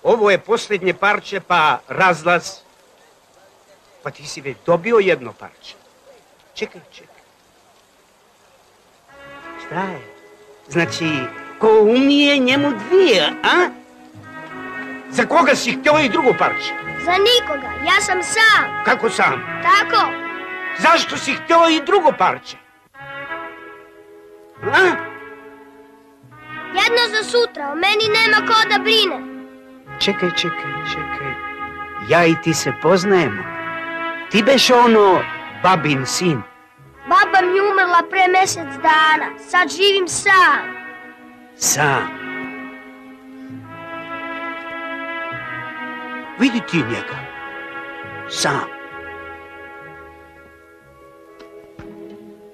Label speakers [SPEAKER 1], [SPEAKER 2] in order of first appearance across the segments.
[SPEAKER 1] Ovo je posljednje parče, pa razlaz. Pa ti si već dobio jedno parče. Čekaj. Šta je? Znači, ko umije njemu dvije, a? Za koga si htio i drugo parče?
[SPEAKER 2] Za nikoga, ja sam sam.
[SPEAKER 1] Kako sam?
[SPEAKER 2] Tako.
[SPEAKER 1] Zašto si htio i drugo parče? A?
[SPEAKER 2] Jedno za sutra, o meni nema ko da brine.
[SPEAKER 1] Čekaj. Ja i ti se poznajemo. Ti beš ono babin sin.
[SPEAKER 2] Baba mi umrla pre mjesec dana. Sad živim sam.
[SPEAKER 1] Sam? Vidi ti njega. Sam.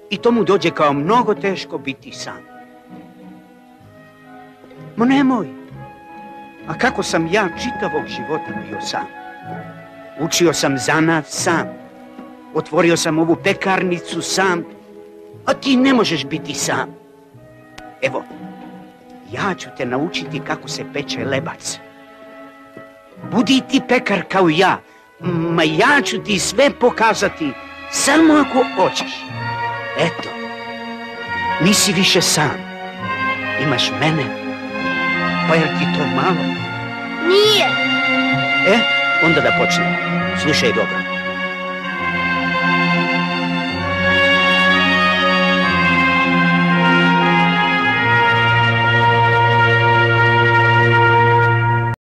[SPEAKER 1] I to mu dođe kao mnogo teško biti sam. Ma nemoj. A kako sam ja čitavog života bio sam? Učio sam zanat sam. Otvorio sam ovu pekarnicu sam. A ti ne možeš biti sam. Evo, ja ću te naučiti kako se peče lebac. Budi ti pekar kao ja. Ma ja ću ti sve pokazati, samo ako hoćeš. Eto, nisi više sam. Imaš mene. Pa je ti to malo?
[SPEAKER 2] Nije.
[SPEAKER 1] Onda da počnemo. Slušaj dobro.